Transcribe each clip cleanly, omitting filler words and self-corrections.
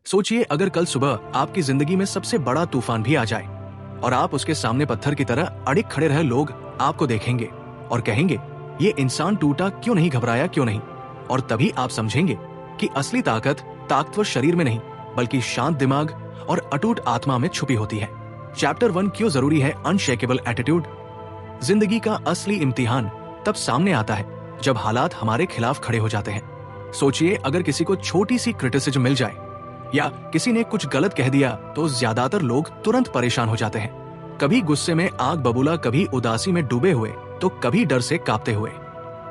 सोचिए अगर कल सुबह आपकी जिंदगी में सबसे बड़ा तूफान भी आ जाए और आप उसके सामने पत्थर की तरह अड़िग खड़े रहे। लोग आपको देखेंगे और कहेंगे, ये इंसान टूटा क्यों नहीं, घबराया क्यों नहीं। और तभी आप समझेंगे कि असली ताकत ताकतवर शरीर में नहीं बल्कि शांत दिमाग और अटूट आत्मा में छुपी होती है। चैप्टर 1, क्यों जरूरी है अनशेकेबल एटीट्यूड। जिंदगी का असली इम्तिहान तब सामने आता है जब हालात हमारे खिलाफ खड़े हो जाते हैं। सोचिए अगर किसी को छोटी सी क्रिटिसिज्म मिल जाए या किसी ने कुछ गलत कह दिया तो ज्यादातर लोग तुरंत परेशान हो जाते हैं। कभी गुस्से में आग बबूला, कभी उदासी में डूबे हुए तो कभी डर से कांपते हुए।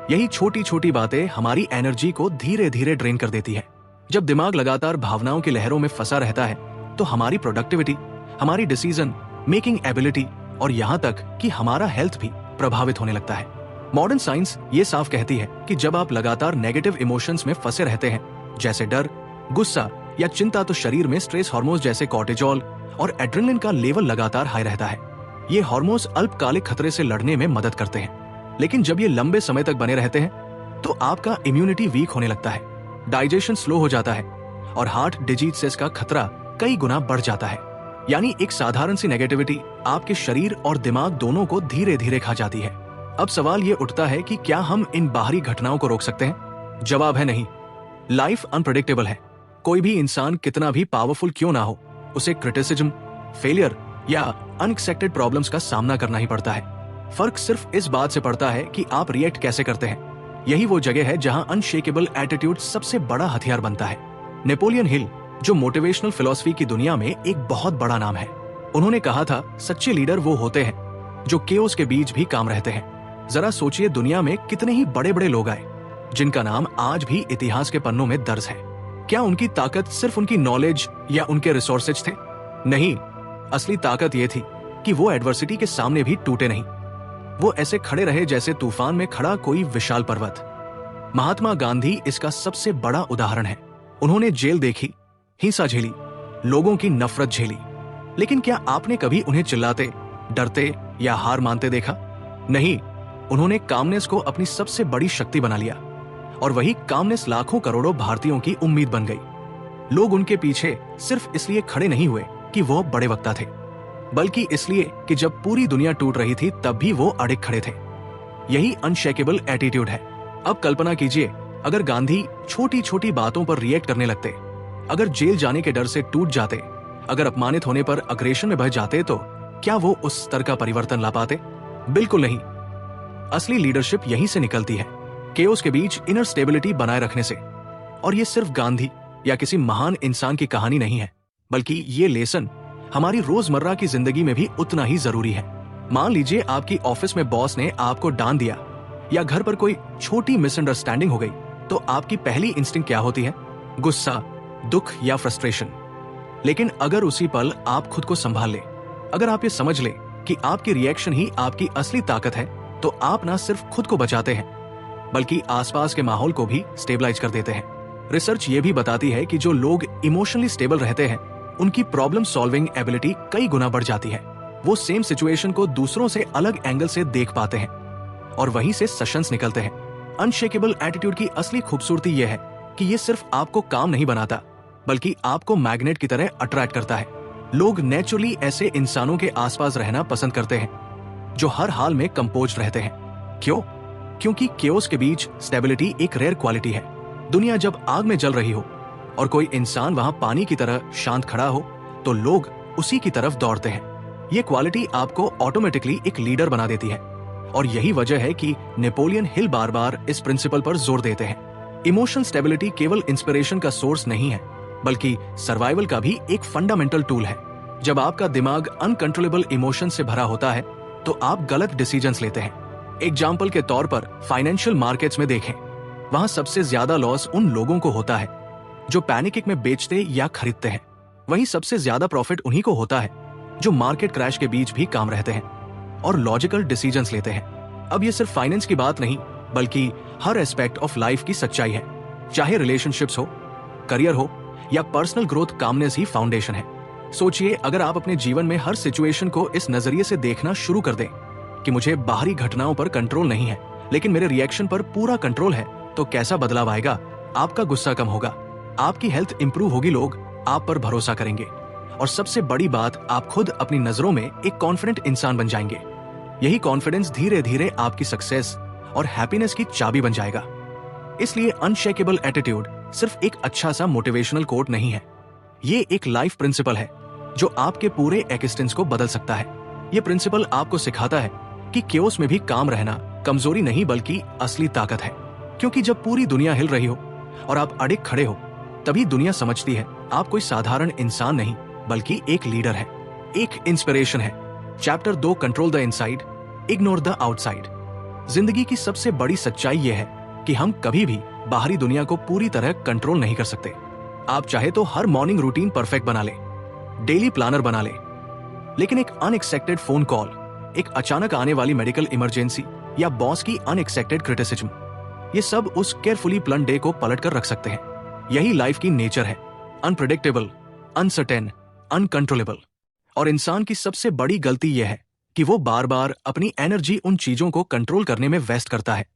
यही छोटी छोटी बातें हमारी एनर्जी को धीरे धीरे ड्रेन कर देती है। जब दिमाग लगातार भावनाओं की लहरों में फंसा रहता है तो हमारी प्रोडक्टिविटी, हमारी डिसीजन मेकिंग एबिलिटी और यहाँ तक कि हमारा हेल्थ भी प्रभावित होने लगता है। मॉडर्न साइंस ये साफ कहती है कि जब आप लगातार नेगेटिव इमोशंस में फंसे रहते हैं, जैसे डर, गुस्सा या चिंता, तो शरीर में स्ट्रेस हार्मोन्स जैसे कॉर्टिजोल और एड्रेनलिन का लेवल लगातार हाई रहता है। ये हार्मोन्स अल्पकालिक खतरे से लड़ने में मदद करते हैं, लेकिन जब ये लंबे समय तक बने रहते हैं तो आपका इम्यूनिटी वीक होने लगता है, डाइजेशन स्लो हो जाता है और हार्ट डिजीजेस का खतरा कई गुना बढ़ जाता है। यानी एक साधारण सी नेगेटिविटी आपके शरीर और दिमाग दोनों को धीरे धीरे खा जाती है। अब सवाल ये उठता है कि क्या हम इन बाहरी घटनाओं को रोक सकते हैं? जवाब है नहीं। लाइफ अनप्रेडिक्टेबल है। कोई भी इंसान कितना भी पावरफुल क्यों ना हो, उसे क्रिटिसिज्म, फेलियर या अनएक्सपेक्टेड प्रॉब्लम्स का सामना करना ही पड़ता है। फर्क सिर्फ इस बात से पड़ता है कि आप रिएक्ट कैसे करते हैं। यही वो जगह है जहां अनशेकेबल एटीट्यूड सबसे बड़ा हथियार बनता है। नेपोलियन हिल, जो मोटिवेशनल फिलॉसफी की दुनिया में एक बहुत बड़ा नाम है, उन्होंने कहा था, सच्चे लीडर वो होते हैं जो केओस के बीच भी काम रहते हैं। जरा सोचिए दुनिया में कितने ही बड़े बड़े लोग आए जिनका नाम आज भी इतिहास के पन्नों में दर्ज है। क्या उनकी ताकत सिर्फ उनकी नॉलेज या उनके रिसोर्सेज थे? नहीं, असली ताकत ये थी कि वो एडवर्सिटी के सामने भी टूटे नहीं। वो ऐसे खड़े रहे जैसे तूफान में खड़ा कोई विशाल पर्वत। महात्मा गांधी इसका सबसे बड़ा उदाहरण है। उन्होंने जेल देखी, हिंसा झेली, लोगों की नफरत झेली, लेकिन क्या आपने कभी उन्हें चिल्लाते, डरते या हार मानते देखा? नहीं, उन्होंने कामनेस को अपनी सबसे बड़ी शक्ति बना लिया और वही कामनेस लाखों करोड़ों भारतीयों की उम्मीद बन गई। लोग उनके पीछे सिर्फ इसलिए खड़े नहीं हुए कि वो बड़े वक्ता थे, बल्कि इसलिए कि जब पूरी दुनिया टूट रही थी तब भी वो अड़िग खड़े थे। यही अनशेकेबल एटीट्यूड है। अब कल्पना कीजिए अगर गांधी छोटी छोटी बातों पर रिएक्ट करने लगते, अगर जेल जाने के डर से टूट जाते, अगर अपमानित होने पर अग्रेशन में बह जाते, तो क्या वो उस स्तर का परिवर्तन ला पाते? बिल्कुल नहीं। असली लीडरशिप यहीं से निकलती है, केओस के बीच इनर स्टेबिलिटी बनाए रखने से। और ये सिर्फ गांधी या किसी महान इंसान की कहानी नहीं है, बल्कि ये लेसन हमारी रोजमर्रा की जिंदगी में भी उतना ही जरूरी है। मान लीजिए आपकी ऑफिस में बॉस ने आपको डांट दिया या घर पर कोई छोटी मिसअंडरस्टैंडिंग हो गई, तो आपकी पहली इंस्टिंक्ट क्या होती है? गुस्सा, दुख या फ्रस्ट्रेशन। लेकिन अगर उसी पल आप खुद को संभाल ले, अगर आप ये समझ ले कि आपकी रिएक्शन ही आपकी असली ताकत है, तो आप ना सिर्फ खुद को बचाते हैं बल्कि आसपास के माहौल को भी स्टेबलाइज कर देते हैं। रिसर्च ये भी बताती है कि जो लोग इमोशनली स्टेबल रहते हैं उनकी प्रॉब्लम सॉल्विंग एबिलिटी कई गुना बढ़ जाती है। वो सेम सिचुएशन को दूसरों से अलग एंगल से देख पाते हैं और वहीं से सेशंस निकलते हैं। अनशेकेबल एटीट्यूड की असली खूबसूरती यह है कि ये सिर्फ आपको काम नहीं बनाता बल्कि आपको मैग्नेट की तरह अट्रैक्ट करता है। लोग नेचुरली ऐसे इंसानों के आसपास रहना पसंद करते हैं जो हर हाल में कंपोज्ड रहते हैं। क्यों? क्योंकि केओस के बीच स्टेबिलिटी एक रेयर क्वालिटी है। दुनिया जब आग में जल रही हो और कोई इंसान वहां पानी की तरह शांत खड़ा हो, तो लोग उसी की तरफ दौड़ते हैं। ये क्वालिटी आपको ऑटोमेटिकली एक लीडर बना देती है और यही वजह है कि नेपोलियन हिल बार बार इस प्रिंसिपल पर जोर देते हैं। इमोशनल स्टेबिलिटी केवल इंस्पिरेशन का सोर्स नहीं है बल्कि सर्वाइवल का भी एक फंडामेंटल टूल है। जब आपका दिमाग अनकंट्रोलेबल इमोशन से भरा होता है तो आप गलत डिसीजंस लेते हैं। एग्जाम्पल के तौर पर फाइनेंशियल मार्केट्स में देखें, वहां सबसे ज्यादा लॉस उन लोगों को होता है जो पैनिक में बेचते या खरीदते हैं। वहीं सबसे ज्यादा प्रॉफिट उन्हीं को होता है जो मार्केट क्रैश के बीच भी काम रहते हैं और लॉजिकल डिसीजंस लेते हैं। अब ये सिर्फ फाइनेंस की बात नहीं बल्कि हर एस्पेक्ट ऑफ लाइफ की सच्चाई है। चाहे रिलेशनशिप्स हो, करियर हो या पर्सनल ग्रोथ, कामनेस ही फाउंडेशन है। सोचिए अगर आप अपने जीवन में हर सिचुएशन को इस नजरिए से देखना शुरू कर दें कि मुझे बाहरी घटनाओं पर कंट्रोल नहीं है लेकिन मेरे रिएक्शन पर पूरा कंट्रोल है, तो कैसा बदलाव आएगा? आपका गुस्सा कम होगा, आपकी हेल्थ इंप्रूव होगी, लोग आप पर भरोसा करेंगे, और सबसे बड़ी बात, आप खुद अपनी नजरों में एक कॉन्फिडेंट इंसान बन जाएंगे। यही कॉन्फिडेंस धीरे धीरे आपकी सक्सेस और हैप्पीनेस की चाबी बन जाएगा। इसलिए अनशेकेबल एटीट्यूड सिर्फ एक अच्छा सा मोटिवेशनल कोट नहीं है, ये एक लाइफ प्रिंसिपल है जो आपके पूरे एक्सिस्टेंस को बदल सकता है। ये प्रिंसिपल आपको सिखाता है कि केओस में भी काम रहना कमजोरी नहीं बल्कि असली ताकत है। क्योंकि जब पूरी दुनिया हिल रही हो और आप अड़िग खड़े हो, तभी दुनिया समझती है आप कोई साधारण इंसान नहीं बल्कि एक लीडर है, एक इंस्पिरेशन है। Chapter 2, control the inside, ignore the outside. जिंदगी की सबसे बड़ी सच्चाई यह है कि हम कभी भी बाहरी दुनिया को पूरी तरह कंट्रोल नहीं कर सकते। आप चाहे तो हर मॉर्निंग रूटीन परफेक्ट बना ले, डेली प्लानर बना ले, लेकिन एक अनएक्सपेक्टेड फोन कॉल, एक अचानक आने वाली मेडिकल इमरजेंसी या बॉस की अनएक्सपेक्टेड क्रिटिसिज्म, ये सब उस केयरफुली प्लान डे को पलट कर रख सकते हैं। यही लाइफ की नेचर है, अनप्रेडिक्टेबल, अनसर्टेन, अनकंट्रोलेबल। और इंसान की सबसे बड़ी गलती यह है कि वो बार बार अपनी एनर्जी उन चीजों को कंट्रोल करने में वेस्ट करता है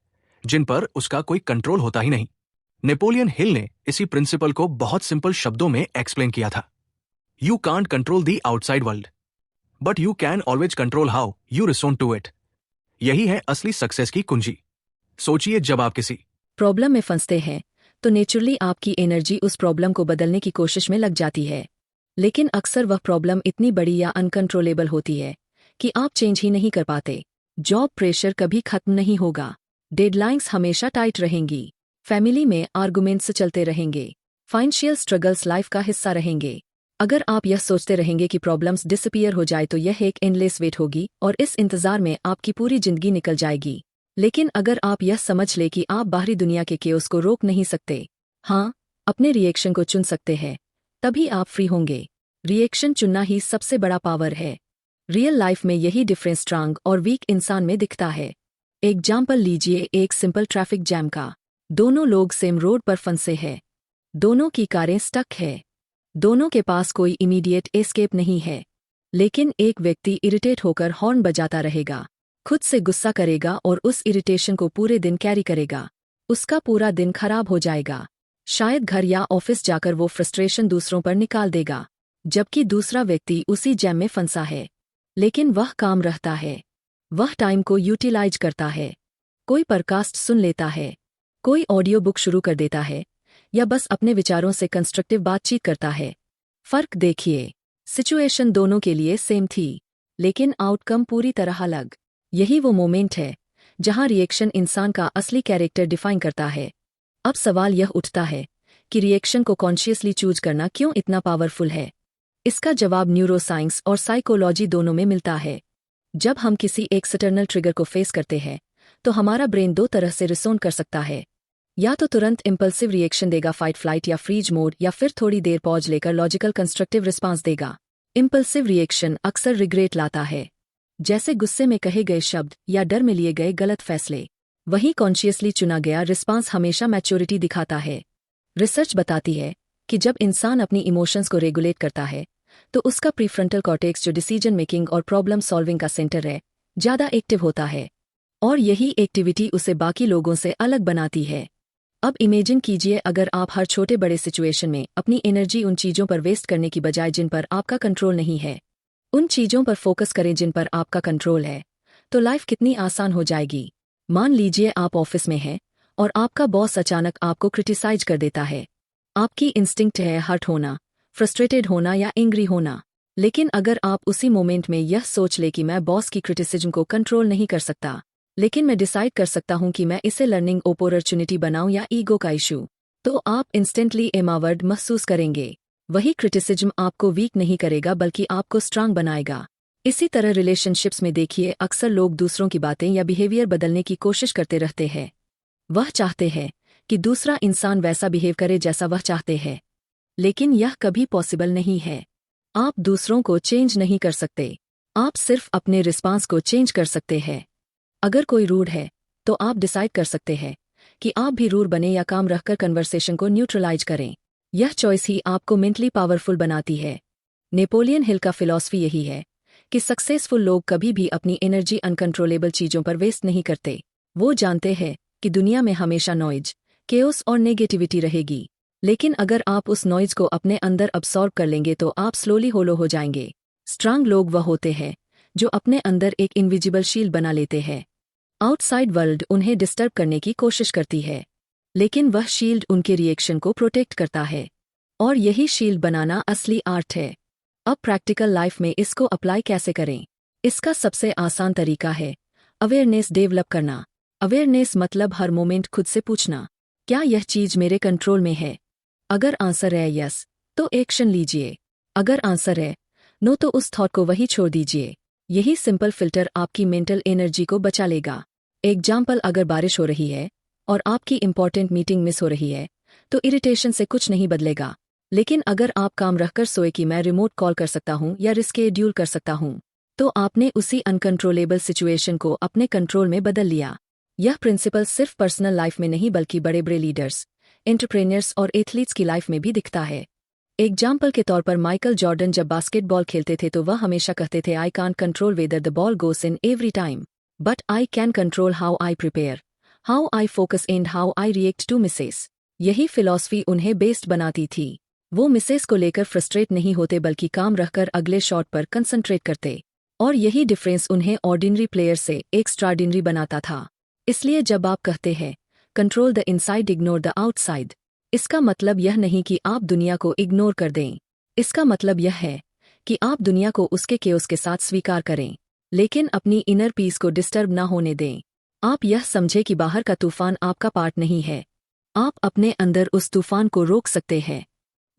जिन पर उसका कोई कंट्रोल होता ही नहीं। नेपोलियन हिल ने इसी प्रिंसिपल को बहुत सिंपल शब्दों में एक्सप्लेन किया था। You can't control the outside world, but you can always control how you respond to it. यही है असली सक्सेस की कुंजी। सोचिए, जब आप किसी प्रॉब्लम में फंसते हैं तो नेचुरली आपकी एनर्जी उस प्रॉब्लम को बदलने की कोशिश में लग जाती है, लेकिन अक्सर वह प्रॉब्लम इतनी बड़ी या अनकंट्रोलेबल होती है कि आप चेंज ही नहीं कर पाते। जॉब प्रेशर कभी खत्म नहीं होगा, डेडलाइंस हमेशा टाइट रहेंगी, फैमिली में आर्गुमेंट्स चलते रहेंगे, फाइनेंशियल स्ट्रगल्स लाइफ का हिस्सा रहेंगे। अगर आप यह सोचते रहेंगे कि प्रॉब्लम्स डिसअपीयर हो जाए तो यह एक एंडलेस वेट होगी और इस इंतजार में आपकी पूरी जिंदगी निकल जाएगी। लेकिन अगर आप यह समझ ले कि आप बाहरी दुनिया के केओस को रोक नहीं सकते, हाँ, अपने रिएक्शन को चुन सकते हैं, तभी आप फ्री होंगे। रिएक्शन चुनना ही सबसे बड़ा पावर है। रियल लाइफ में यही डिफरेंस स्ट्रांग और वीक इंसान में दिखता है। एग्जाम्पल लीजिए एक सिंपल ट्रैफिक जैम का। दोनों लोग सेम रोड पर फंसे हैं, दोनों की कारें स्टक है, दोनों के पास कोई इमीडिएट एस्केप नहीं है, लेकिन एक व्यक्ति इरिटेट होकर हॉर्न बजाता रहेगा, खुद से गुस्सा करेगा और उस इरिटेशन को पूरे दिन कैरी करेगा। उसका पूरा दिन खराब हो जाएगा। शायद घर या ऑफिस जाकर वो फ्रस्ट्रेशन दूसरों पर निकाल देगा, जबकि दूसरा व्यक्ति उसी जैम में फंसा है, लेकिन वह काम रहता है। वह टाइम को यूटिलाइज करता है, कोई पॉडकास्ट सुन लेता है, कोई ऑडियो बुक शुरू कर देता है, या बस अपने विचारों से कंस्ट्रक्टिव बातचीत करता है। फर्क देखिए, सिचुएशन दोनों के लिए सेम थी, लेकिन आउटकम पूरी तरह अलग। यही वो मोमेंट है जहां रिएक्शन इंसान का असली कैरेक्टर डिफाइन करता है। अब सवाल यह उठता है कि रिएक्शन को कॉन्शियसली चूज करना क्यों इतना पावरफुल है। इसका जवाब न्यूरोसाइंस और साइकोलॉजी दोनों में मिलता है। जब हम किसी एक्सटर्नल ट्रिगर को फेस करते हैं तो हमारा ब्रेन दो तरह से रिस्पॉन्ड कर सकता है। या तो तुरंत इंपल्सिव रिएक्शन देगा, फाइट फ्लाइट या फ्रीज मोड, या फिर थोड़ी देर पॉज लेकर लॉजिकल कंस्ट्रक्टिव रिस्पांस देगा। इंपल्सिव रिएक्शन अक्सर रिग्रेट लाता है, जैसे गुस्से में कहे गए शब्द या डर में लिए गए गलत फैसले। वहीं कॉन्शियसली चुना गया रिस्पांस हमेशा मैच्योरिटी दिखाता है। रिसर्च बताती है कि जब इंसान अपनी इमोशंस को रेगुलेट करता है तो उसका प्रीफ्रंटल कॉर्टेक्स, जो डिसीजन मेकिंग और प्रॉब्लम सॉल्विंग का सेंटर है, ज्यादा एक्टिव होता है, और यही एक्टिविटी उसे बाकी लोगों से अलग बनाती है। अब इमेजिन कीजिए, अगर आप हर छोटे बड़े सिचुएशन में अपनी एनर्जी उन चीजों पर वेस्ट करने की बजाय जिन पर आपका कंट्रोल नहीं है, उन चीजों पर फोकस करें जिन पर आपका कंट्रोल है, तो लाइफ कितनी आसान हो जाएगी। मान लीजिए आप ऑफिस में हैं और आपका बॉस अचानक आपको क्रिटिसाइज कर देता है। आपकी इंस्टिंक्ट है हर्ट होना, फ्रस्ट्रेटेड होना या एंग्री होना। लेकिन अगर आप उसी मोमेंट में यह सोच ले कि मैं बॉस की क्रिटिसिज्म को कंट्रोल नहीं कर सकता, लेकिन मैं डिसाइड कर सकता हूं कि मैं इसे लर्निंग अपॉर्चुनिटी बनाऊं या ईगो का इशू, तो आप इंस्टेंटली एम्पावर्ड महसूस करेंगे। वही क्रिटिसिज्म आपको वीक नहीं करेगा बल्कि आपको स्ट्रांग बनाएगा। इसी तरह रिलेशनशिप्स में देखिए, अक्सर लोग दूसरों की बातें या बिहेवियर बदलने की कोशिश करते रहते हैं। वह चाहते हैं कि दूसरा इंसान वैसा बिहेव करे जैसा वह चाहते हैं, लेकिन यह कभी पॉसिबल नहीं है। आप दूसरों को चेंज नहीं कर सकते, आप सिर्फ अपने रिस्पांस को चेंज कर सकते हैं। अगर कोई रूड है तो आप डिसाइड कर सकते हैं कि आप भी रूड बने या काम रखकर कन्वर्सेशन को न्यूट्रलाइज करें। यह चॉइस ही आपको मेंटली पावरफुल बनाती है। नेपोलियन हिल का फिलॉसफी यही है कि सक्सेसफुल लोग कभी भी अपनी एनर्जी अनकंट्रोलेबल चीजों पर वेस्ट नहीं करते। वो जानते हैं कि दुनिया में हमेशा नॉइज, केओस और नेगेटिविटी रहेगी, लेकिन अगर आप उस नॉइज को अपने अंदर अब्सॉर्ब कर लेंगे तो आप स्लोली होलो हो जाएंगे। स्ट्रांग लोग वह होते हैं जो अपने अंदर एक इनविजिबल शील्ड बना लेते हैं। आउटसाइड वर्ल्ड उन्हें डिस्टर्ब करने की कोशिश करती है, लेकिन वह शील्ड उनके रिएक्शन को प्रोटेक्ट करता है। और यही शील्ड बनाना असली आर्ट है। अब प्रैक्टिकल लाइफ में इसको अप्लाई कैसे करें? इसका सबसे आसान तरीका है अवेयरनेस डेवलप करना। अवेयरनेस मतलब हर मोमेंट खुद से पूछना, क्या यह चीज मेरे कंट्रोल में है? अगर आंसर है यस, तो एक्शन लीजिए। अगर आंसर है नो, तो उस थॉट को वही छोड़ दीजिए। यही सिंपल फिल्टर आपकी मेंटल एनर्जी को बचा लेगा। एग्जाम्पल, अगर बारिश हो रही है और आपकी इंपॉर्टेंट मीटिंग मिस हो रही है तो इरिटेशन से कुछ नहीं बदलेगा। लेकिन अगर आप काम रखकर सोए कि मैं रिमोट कॉल कर सकता हूं या रिस्केड्यूल कर सकता हूं, तो आपने उसी अनकंट्रोलेबल सिचुएशन को अपने कंट्रोल में बदल लिया। यह प्रिंसिपल सिर्फ पर्सनल लाइफ में नहीं बल्कि बड़े बड़े लीडर्स, एंटरप्रेन्योर्स और एथलीट्स की लाइफ में भी दिखता है। एग्जाम्पल के तौर पर माइकल जॉर्डन जब बास्केटबॉल खेलते थे तो वह हमेशा कहते थे, I can't control whether the ball goes in every time, but I can control how I prepare, how I focus and how I react to misses. यही फिलॉसफी उन्हें बेस्ट बनाती थी। वो मिसेस को लेकर फ्रस्ट्रेट नहीं होते बल्कि काम रखकर अगले शॉट पर कंसंट्रेट करते। और यही डिफरेंस उन्हें ऑर्डिनरी प्लेयर से एक्स्ट्राऑर्डिनरी बनाता था। इसलिए जब आप कहते हैं control the inside ignore the outside, इसका मतलब यह नहीं कि आप दुनिया को इग्नोर कर दें। इसका मतलब यह है कि आप दुनिया को उसके केओस के साथ स्वीकार करें, लेकिन अपनी इनर पीस को डिस्टर्ब ना होने दें। आप यह समझे कि बाहर का तूफान आपका पार्ट नहीं है, आप अपने अंदर उस तूफान को रोक सकते हैं।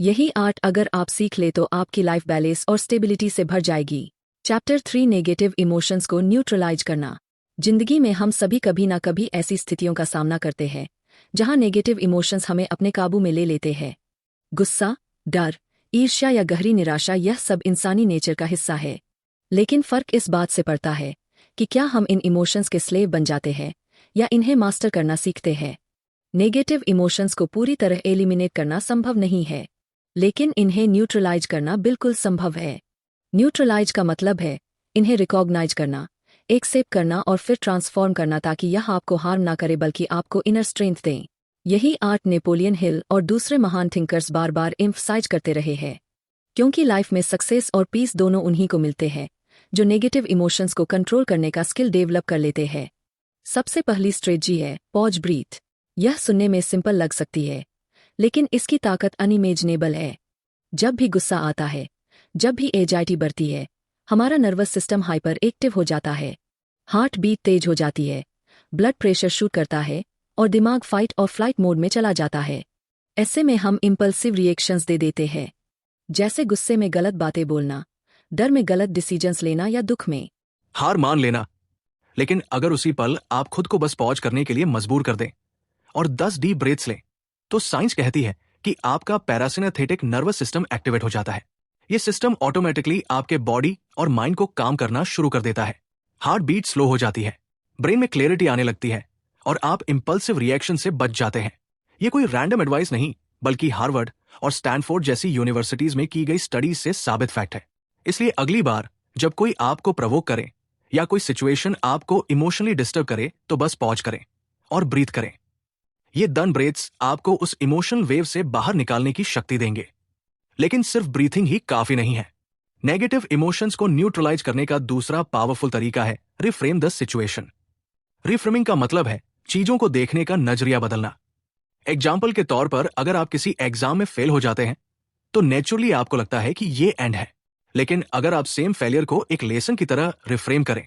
यही आर्ट अगर आप सीख ले तो आपकी लाइफ बैलेंस और स्टेबिलिटी से भर जाएगी। चैप्टर 3, नेगेटिव इमोशंस को न्यूट्रलाइज करना। जिंदगी में हम सभी कभी ना कभी ऐसी स्थितियों का सामना करते हैं जहां नेगेटिव इमोशंस हमें अपने काबू में ले लेते हैं। गुस्सा, डर, ईर्ष्या या गहरी निराशा, यह सब इंसानी नेचर का हिस्सा है। लेकिन फर्क इस बात से पड़ता है कि क्या हम इन इमोशंस के स्लेव बन जाते हैं या इन्हें मास्टर करना सीखते हैं। नेगेटिव इमोशंस को पूरी तरह एलिमिनेट करना संभव नहीं है, लेकिन इन्हें न्यूट्रलाइज करना बिल्कुल संभव है। न्यूट्रलाइज का मतलब है इन्हें रिकॉग्नाइज करना, एक्सेप्ट करना और फिर ट्रांसफॉर्म करना, ताकि यह आपको हार्म ना करे बल्कि आपको इनर स्ट्रेंथ दें। यही आर्ट नेपोलियन हिल और दूसरे महान थिंकर्स बार बार एम्फसाइज करते रहे हैं, क्योंकि लाइफ में सक्सेस और पीस दोनों उन्हीं को मिलते हैं जो नेगेटिव इमोशंस को कंट्रोल करने का स्किल डेवलप कर लेते हैं। सबसे पहली स्ट्रेटजी है पॉज ब्रीथ। यह सुनने में सिंपल लग सकती है, लेकिन इसकी ताकत अनइमेजिनेबल है। जब भी गुस्सा आता है, जब भी एंजाइटी बढ़ती है, हमारा नर्वस सिस्टम हाइपर एक्टिव हो जाता है, हार्ट बीट तेज हो जाती है, ब्लड प्रेशर शूट करता है और दिमाग फाइट और फ्लाइट मोड में चला जाता है। ऐसे में हम इम्पल्सिव रिएक्शंस दे देते हैं, जैसे गुस्से में गलत बातें बोलना, डर में गलत डिसीजंस लेना या दुख में हार मान लेना। लेकिन अगर उसी पल आप खुद को बस पॉज करने के लिए मजबूर कर दें और 10 डीप ब्रेथ्स लें, तो साइंस कहती है कि आपका पैरासिनेथेटिक नर्वस सिस्टम एक्टिवेट हो जाता है। ये सिस्टम ऑटोमेटिकली आपके बॉडी और माइंड को काम करना शुरू कर देता है। हार्ट बीट स्लो हो जाती है, ब्रेन में क्लैरिटी आने लगती है और आप इंपल्सिव रिएक्शन से बच जाते हैं। ये कोई रैंडम एडवाइस नहीं, बल्कि हार्वर्ड और स्टैनफोर्ड जैसी यूनिवर्सिटीज में की गई स्टडीज से साबित फैक्ट है। इसलिए अगली बार जब कोई आपको प्रवोक करे या कोई सिचुएशन आपको इमोशनली डिस्टर्ब करे, तो बस पॉज करें और ब्रीथ करें। ये 10 ब्रेथ्स आपको उस इमोशनल वेव से बाहर निकालने की शक्ति देंगे। लेकिन सिर्फ ब्रीथिंग ही काफी नहीं है। नेगेटिव इमोशंस को न्यूट्रलाइज करने का दूसरा पावरफुल तरीका है रिफ्रेम द सिचुएशन। रिफ्रेमिंग का मतलब है चीजों को देखने का नजरिया बदलना। एग्जाम्पल के तौर पर, अगर आप किसी एग्जाम में फेल हो जाते हैं तो नेचुरली आपको लगता है कि ये एंड है। लेकिन अगर आप सेम फेलियर को एक लेसन की तरह रिफ्रेम करें,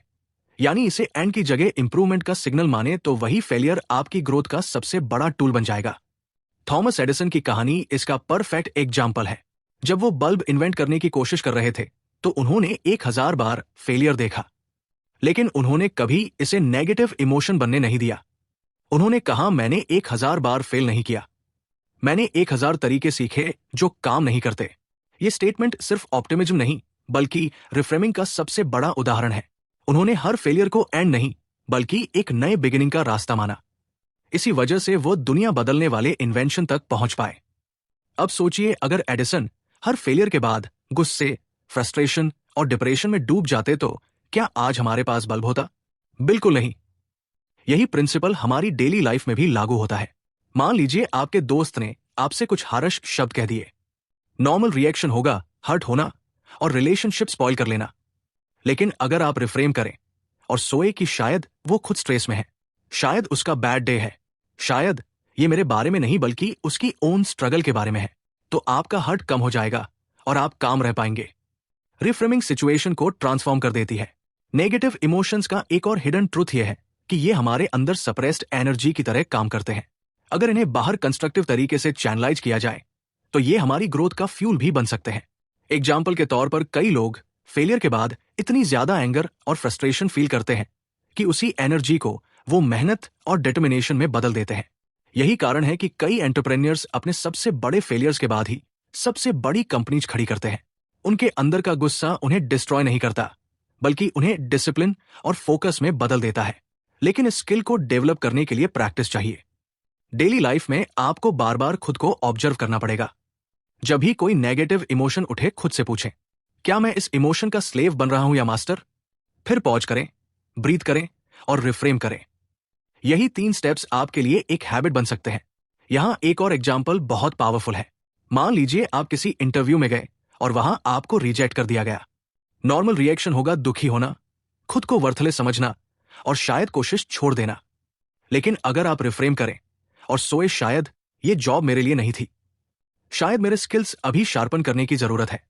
यानी इसे एंड की जगह इंप्रूवमेंट का सिग्नल माने, तो वही फेलियर आपकी ग्रोथ का सबसे बड़ा टूल बन जाएगा। थॉमस एडिसन की कहानी इसका परफेक्ट एग्जाम्पल है। जब वो बल्ब इन्वेंट करने की कोशिश कर रहे थे तो उन्होंने 1000 बार फेलियर देखा, लेकिन उन्होंने कभी इसे नेगेटिव इमोशन बनने नहीं दिया। उन्होंने कहा, मैंने 1000 बार फेल नहीं किया, मैंने 1000 तरीके सीखे जो काम नहीं करते। ये स्टेटमेंट सिर्फ ऑप्टिमिज्म नहीं, बल्कि रिफ्रेमिंग का सबसे बड़ा उदाहरण है। उन्होंने हर फेलियर को एंड नहीं, बल्कि एक नए बिगिनिंग का रास्ता माना। इसी वजह से वो दुनिया बदलने वाले इन्वेंशन तक पहुंच पाए। अब सोचिए, अगर एडिसन हर फेलियर के बाद गुस्से, फ्रस्ट्रेशन और डिप्रेशन में डूब जाते तो क्या आज हमारे पास बल्ब होता? बिल्कुल नहीं। यही प्रिंसिपल हमारी डेली लाइफ में भी लागू होता है। मान लीजिए आपके दोस्त ने आपसे कुछ हार्श शब्द कह दिए। नॉर्मल रिएक्शन होगा हर्ट होना और रिलेशनशिप स्पॉइल कर लेना। लेकिन अगर आप रिफ्रेम करें और सोए कि शायद वो खुद स्ट्रेस में है, शायद उसका बैड डे है, शायद ये मेरे बारे में नहीं बल्कि उसकी ओन स्ट्रगल के बारे में है, तो आपका हर्ट कम हो जाएगा और आप काम रह पाएंगे। रिफ्रेमिंग सिचुएशन को ट्रांसफॉर्म कर देती है। नेगेटिव इमोशंस का एक और हिडन ट्रुथ यह है कि ये हमारे अंदर सप्रेस्ड एनर्जी की तरह काम करते हैं। अगर इन्हें बाहर कंस्ट्रक्टिव तरीके से चैनलाइज किया जाए तो ये हमारी ग्रोथ का फ्यूल भी बन सकते हैं। एग्जाम्पल के तौर पर कई लोग फेलियर के बाद इतनी ज्यादा एंगर और फ्रस्ट्रेशन फील करते हैं कि उसी एनर्जी को वो मेहनत और डिटर्मिनेशन में बदल देते हैं। यही कारण है कि कई एंटरप्रेन्योर्स अपने सबसे बड़े फेलियर्स के बाद ही सबसे बड़ी कंपनीज खड़ी करते हैं। उनके अंदर का गुस्सा उन्हें डिस्ट्रॉय नहीं करता बल्कि उन्हें डिसिप्लिन और फोकस में बदल देता है। लेकिन इस स्किल को डेवलप करने के लिए प्रैक्टिस चाहिए। डेली लाइफ में आपको बार बार खुद को ऑब्जर्व करना पड़ेगा। जब भी कोई नेगेटिव इमोशन उठे खुद से पूछें, क्या मैं इस इमोशन का स्लेव बन रहा हूं या मास्टर? फिर पॉज करें, ब्रीथ करें और रिफ्रेम करें। यही 3 स्टेप्स आपके लिए एक हैबिट बन सकते हैं। यहां एक और एग्जाम्पल बहुत पावरफुल है। मान लीजिए आप किसी इंटरव्यू में गए और वहां आपको रिजेक्ट कर दिया गया। नॉर्मल रिएक्शन होगा दुखी होना, खुद को वर्थलेस समझना और शायद कोशिश छोड़ देना। लेकिन अगर आप रिफ्रेम करें और सोए शायद ये जॉब मेरे लिए नहीं थी, शायद मेरे स्किल्स अभी शार्पन करने की जरूरत है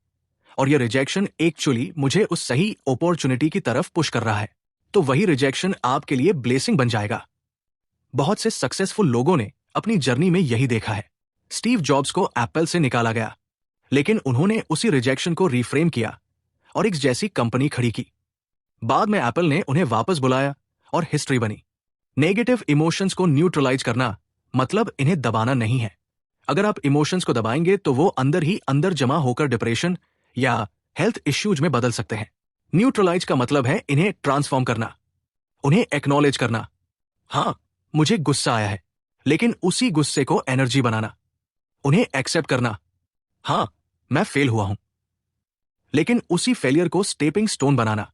और ये रिजेक्शन एक्चुअली मुझे उस सही अपॉर्चुनिटी की तरफ पुश कर रहा है, तो वही रिजेक्शन आपके लिए ब्लेसिंग बन जाएगा। बहुत से सक्सेसफुल लोगों ने अपनी जर्नी में यही देखा है। स्टीव जॉब्स को एप्पल से निकाला गया, लेकिन उन्होंने उसी रिजेक्शन को रिफ्रेम किया और एक जैसी कंपनी खड़ी की। बाद में एप्पल ने उन्हें वापस बुलाया और हिस्ट्री बनी। नेगेटिव इमोशंस को न्यूट्रलाइज करना मतलब इन्हें दबाना नहीं है। अगर आप इमोशंस को दबाएंगे तो वो अंदर ही अंदर जमा होकर डिप्रेशन या हेल्थ इश्यूज में बदल सकते हैं। न्यूट्रलाइज का मतलब है इन्हें ट्रांसफॉर्म करना, उन्हें एक्नॉलेज करना। हाँ, मुझे गुस्सा आया है, लेकिन उसी गुस्से को एनर्जी बनाना। उन्हें एक्सेप्ट करना, हाँ मैं फेल हुआ हूं, लेकिन उसी फेलियर को स्टेपिंग स्टोन बनाना।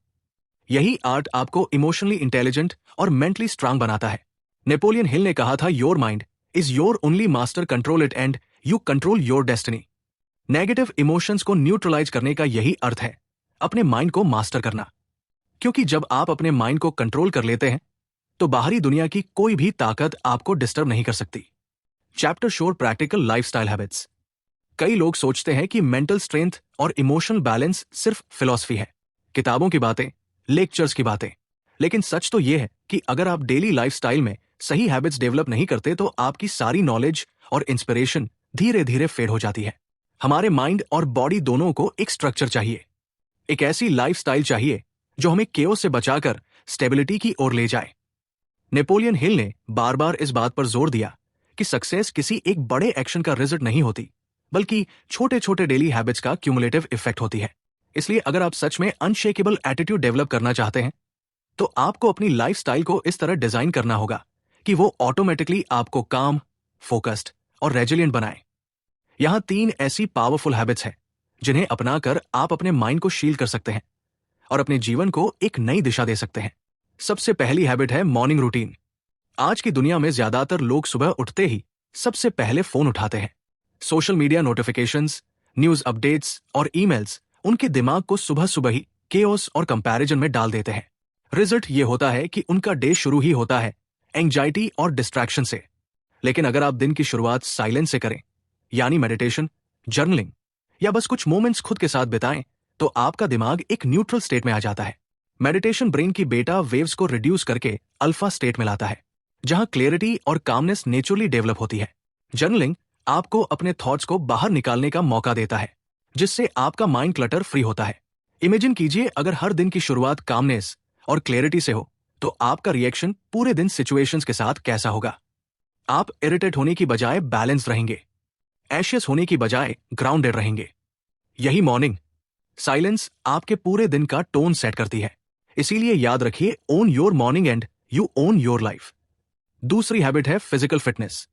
यही आर्ट आपको इमोशनली इंटेलिजेंट और मेंटली स्ट्रांग बनाता है। नेपोलियन हिल ने कहा था, your mind is your only master, control it and you control your destiny. Negative emotions को न्यूट्रलाइज करने का यही अर्थ है, अपने माइंड को मास्टर करना। क्योंकि जब आप अपने माइंड को कंट्रोल कर लेते हैं तो बाहरी दुनिया की कोई भी ताकत आपको डिस्टर्ब नहीं कर सकती। चैप्टर शोर प्रैक्टिकल लाइफस्टाइल हैबिट्स। कई लोग सोचते हैं कि मेंटल स्ट्रेंथ और इमोशनल बैलेंस सिर्फ फिलॉसफी है, किताबों की बातें, लेक्चर्स की बातें। लेकिन सच तो यह है कि अगर आप डेली लाइफस्टाइल में सही हैबिट्स डेवलप नहीं करते तो आपकी सारी नॉलेज और इंस्पिरेशन धीरे धीरे फेड हो जाती है। हमारे माइंड और बॉडी दोनों को एक स्ट्रक्चर चाहिए, एक ऐसी लाइफस्टाइल चाहिए जो हमें केओस से बचाकर स्टेबिलिटी की ओर ले जाए। नेपोलियन हिल ने बार बार इस बात पर जोर दिया कि सक्सेस किसी एक बड़े एक्शन का रिजल्ट नहीं होती, बल्कि छोटे छोटे डेली हैबिट्स का क्यूमुलेटिव इफेक्ट होती है। इसलिए अगर आप सच में अनशेकेबल एटीट्यूड डेवलप करना चाहते हैं तो आपको अपनी लाइफस्टाइल को इस तरह डिजाइन करना होगा कि वो ऑटोमेटिकली आपको काम, फोकस्ड और रेजिलिएंट बनाए। यहां 3 ऐसी पावरफुल हैबिट्स हैं जिन्हें अपनाकर आप अपने माइंड को शील कर सकते हैं और अपने जीवन को एक नई दिशा दे सकते हैं। सबसे पहली हैबिट है मॉर्निंग रूटीन। आज की दुनिया में ज्यादातर लोग सुबह उठते ही सबसे पहले फोन उठाते हैं। Social media notifications, news updates और ईमेल्स उनके दिमाग को सुबह सुबह ही केओस और कंपैरिजन में डाल देते हैं। रिजल्ट ये होता है कि उनका डे शुरू ही होता है एंजाइटी और डिस्ट्रैक्शन से। लेकिन अगर आप दिन की शुरुआत साइलेंस से करें, यानी मेडिटेशन, जर्नलिंग या बस कुछ मोमेंट्स खुद के साथ बिताएं, तो आपका दिमाग एक न्यूट्रल स्टेट में आ जाता है। मेडिटेशन ब्रेन की बीटा वेव्स को रिड्यूस करके अल्फा स्टेट में लाता है, जहां क्लियरिटी और कामनेस नेचुरली डेवलप होती है। जर्नलिंग आपको अपने थॉट्स को बाहर निकालने का मौका देता है, जिससे आपका माइंड क्लटर फ्री होता है। इमेजिन कीजिए अगर हर दिन की शुरुआत कामनेस और क्लियरिटी से हो तो आपका रिएक्शन पूरे दिन सिचुएशंस के साथ कैसा होगा। आप इरिटेट होने की बजाय बैलेंस रहेंगे, एशियस होने की बजाय ग्राउंडेड रहेंगे। यही मॉर्निंग साइलेंस आपके पूरे दिन का टोन सेट करती है। इसीलिए याद रखिए, own your morning and you own your life. दूसरी हैबिट है फिजिकल फिटनेस।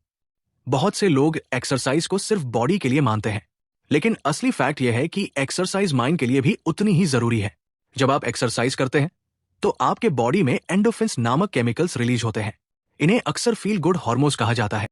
बहुत से लोग एक्सरसाइज को सिर्फ बॉडी के लिए मानते हैं, लेकिन असली फैक्ट यह है कि एक्सरसाइज माइंड के लिए भी उतनी ही जरूरी है। जब आप एक्सरसाइज करते हैं तो आपके बॉडी में एंडोफिन्स नामक केमिकल्स रिलीज होते हैं। इन्हें अक्सर फील गुड हार्मोन्स कहा जाता है।